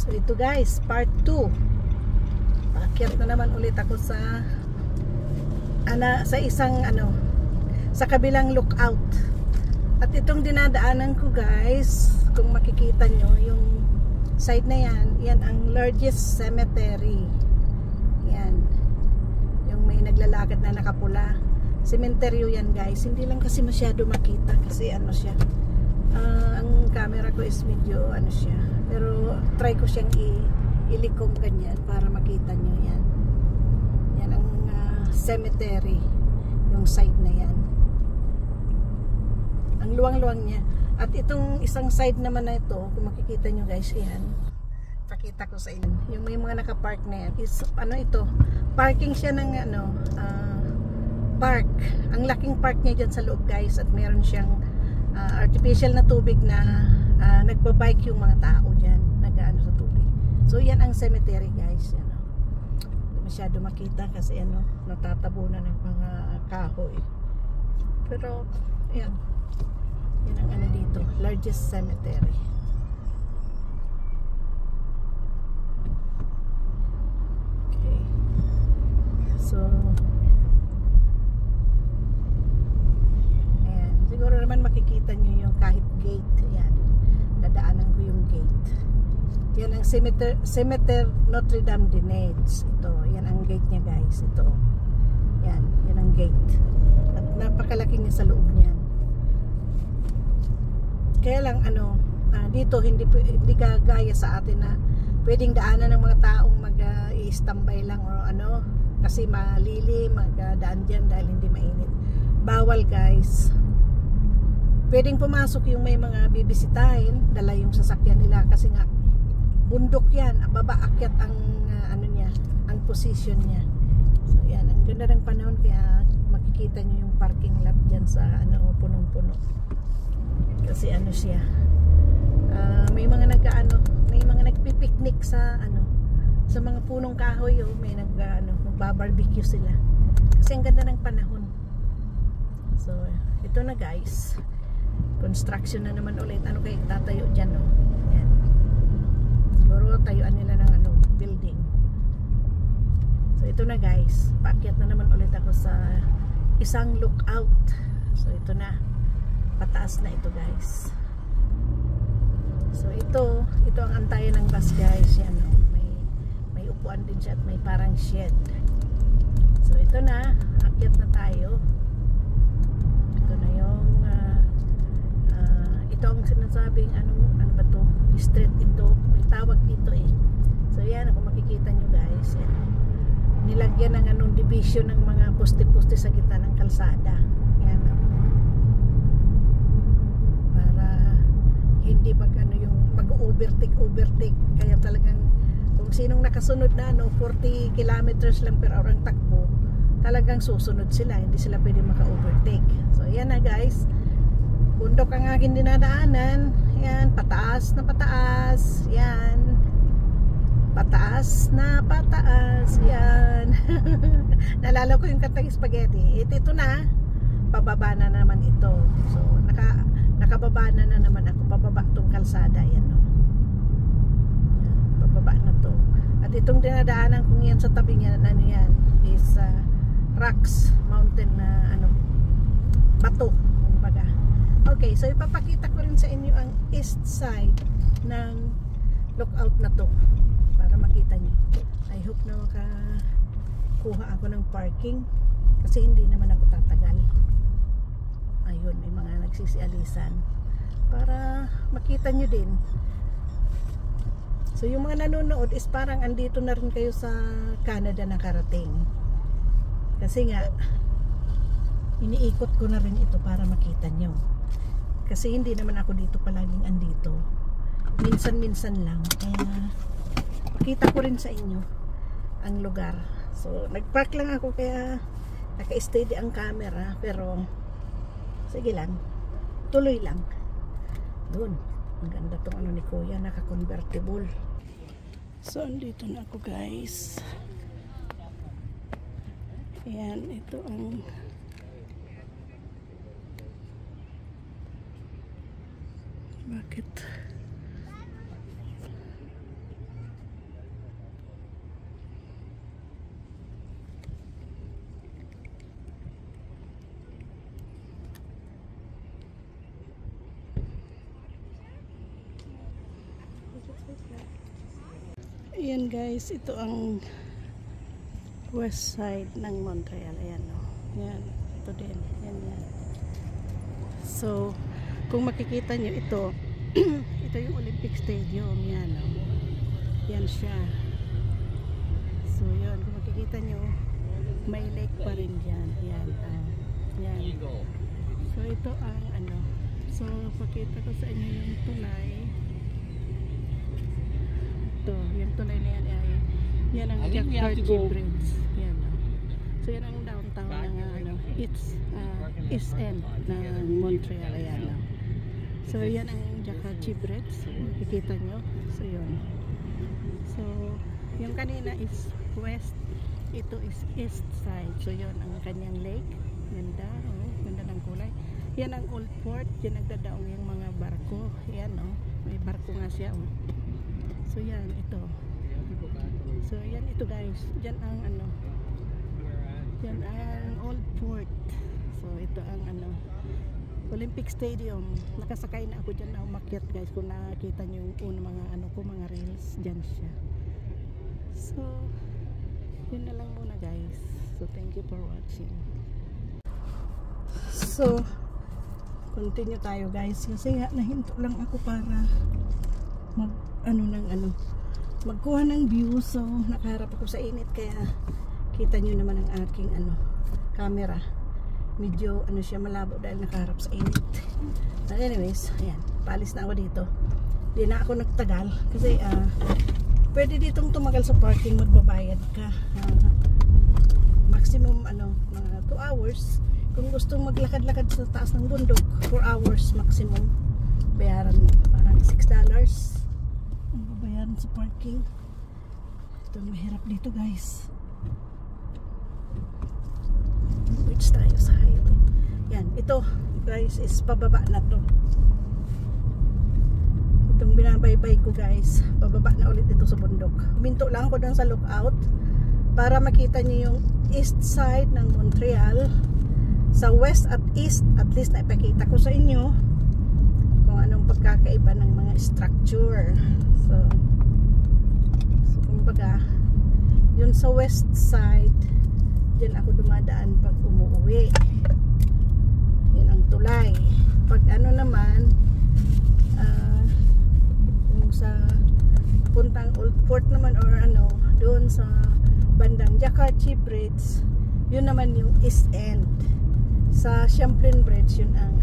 So ito guys, part 2. Paakyat na naman ulit ako sa isang sa kabilang lookout. At itong dinadaanan ko guys, kung makikita nyo yung side na yan ang largest cemetery. Yan. Yung may naglalakad na nakapula. Cementeryo yan guys. Hindi lang kasi masyado makita kasi siya. Ang camera ko is medyo siya. Pero try ko siyang ilikom ganyan para makita nyo yan. Yan ang cemetery. Yung side na yan. Ang luwang-luwang niya. At itong isang side naman na ito, kung makikita nyo guys, yan. Pakita ko sa inyo. Yung may mga nakapark na yan. Is, ito? Parking siya ng park. Ang laking park niya dyan sa loob guys. At meron siyang artificial na tubig na nagbabike yung mga tao dyan. Nag-ano sa tubig. So yan ang cemetery guys. Hindi masyado makita kasi natatabunan ng mga kahoy. Pero yan. Yan ang dito. Largest cemetery. Okay. So ayan. Siguro naman makikita nyo yung kahit gate. Ayan. Dadaanan ko yung gate. Yan ang Cemetery Notre Dame de Nez. Ito. Yan ang gate niya guys. Ito. Yan. Yan ang gate. At napakalaki niya sa loob niyan. Kaya lang dito hindi gagaya sa atin na pwedeng daanan ng mga taong mag-i-standby lang o kasi malili magdaan diyan dahil hindi mainit. Bawal guys. Pwedeng pumasok yung may mga bibisitahin, dala yung sasakyan nila kasi nga bundok yan, baba akyat ang niya, ang position niya. So yan, ang ganda ng panahon kaya makikita niyo yung parking lot diyan sa punong-puno. Kasi siya. May mga may mga nagpi-picnic sa sa mga punong kahoy may magba-barbecue sila. Kasi ang ganda ng panahon. So, ito na guys. Construction na naman ulit. Ano kayo tatayo diyan Yan. Siguro tayuan nila ng building. So, ito na guys. Paakyat na naman ulit ako sa isang lookout. So, ito na. Pataas na ito guys. So ito ang antayan ng bus guys. Yan may upuan din siya at may parang shed. So ito na, akyat na tayo. Ito na yung ito ang sinasabing ano ba to? Street ito. May tawag dito So yan, kung makikita nyo guys, yan. Nilagyan ng division ng mga poste-poste sa gitna ng kalsada. Yan hindi yung mag-overtake kaya talagang kung sinong nakasunod na 40 kilometers lang per hour ang takbo, talagang susunod sila, hindi sila pwede maka-overtake. So yan na guys, bundok ang aking dinadaanan. Yan, pataas na pataas. Yan, pataas na pataas. Yan. Nalala ko yung kantang spaghetti. Ito na, pababa na naman ito. So nakababa na naman ako, pababa tong kalsada yan pababa na to. At itong dinadaanan kong yan sa tabi niyan, yan is rocks, mountain na bato kumbaga. Okay, so ipapakita ko rin sa inyo ang east side ng lookout na to para makita nyo. I hope na makakuha ako ng parking kasi hindi naman ako tatagal. Ayun, may mga nagsisialisan para makita nyo din. So yung mga nanonood is parang andito na rin kayo sa Canada nakarating. Kasi nga iniikot ko na rin ito para makita nyo. Kasi hindi naman ako dito palaging andito. Minsan-minsan lang. Kaya makita ko rin sa inyo ang lugar. So nagpark lang ako kaya naka-steady ang camera pero sige lang, tuloy lang. Doon, ang ganda tong ni Kuya, naka-convertible. So, andito na ako guys. Ayan, ito ang bakit Ayan guys, ito ang west side ng Montreal. Ayan o. Ayan, ito din. Ayan, yan. So, kung makikita nyo ito, ito yung Olympic Stadium. Yan o. Yan siya. So, yun. Kung makikita nyo, may lake pa rin dyan. Yan. Yan. So, ito ang ano. So, pakita ko sa inyo yung tulay. Ito, yung tulay na yan ay yan ang Jacques Bridge. Yan. So, yan ang downtown ng ano, East End ng Montreal. Ayan. So, yan ang Jacques Bridge. Makikita nyo. So, yun. So, yung kanina is west. Ito is east side. So, yun ang kanyang lake. Ganda. Oh, ganda ng kulay. Yan ang old port. Yan nagdadaong yung mga barko. Yan, oh. May barko nga siya, oh. So, yan. Ito. So, yan ito, guys. Yan ang, ano, yan ang old port. So, ito ang, ano, Olympic Stadium. Nakasakay na ako dyan na umakyat, guys. Kung nakakita nyo yung mga, ano ko, mga rails. Dyan siya. So, yun na lang muna, guys. So, thank you for watching. So, continue tayo, guys. Kasi nga, nahinto lang ako para magkuha ng view. So, nakaharap ako sa init. Kaya, kita nyo naman ang aking, camera. Medyo, siya malabo dahil nakaharap sa init. But anyways, ayan. Paalis na ako dito. Di na ako nagtagal. Kasi, pwede ditong tumagal sa parking, magbabayad ka. Maximum mga 2 hours. Kung gustong maglakad-lakad sa taas ng bundok, 4 hours maximum. Bayaran mo. Parang $6 ang babayaran sa parking. Ito mahirap dito, guys. Which tayo sa highway. Yan, ito guys is pababa na to. Itong binabaybay ko, guys, pababa na ulit ito sa bundok. Huminto lang ako dun sa lookout para makita nyo yung east side ng Montreal. Sa west at east, at least naipakita ko sa inyo kung anong pagkakaiba ng mga structure. So kumbaga, yun sa west side, dyan ako dumadaan pag umuwi. Yun ang tulay. Pag naman, yung sa puntang Old Port naman or doon sa bandang Jacques Bridge, yun naman yung East End. Sa Champlain Bridge, yun ang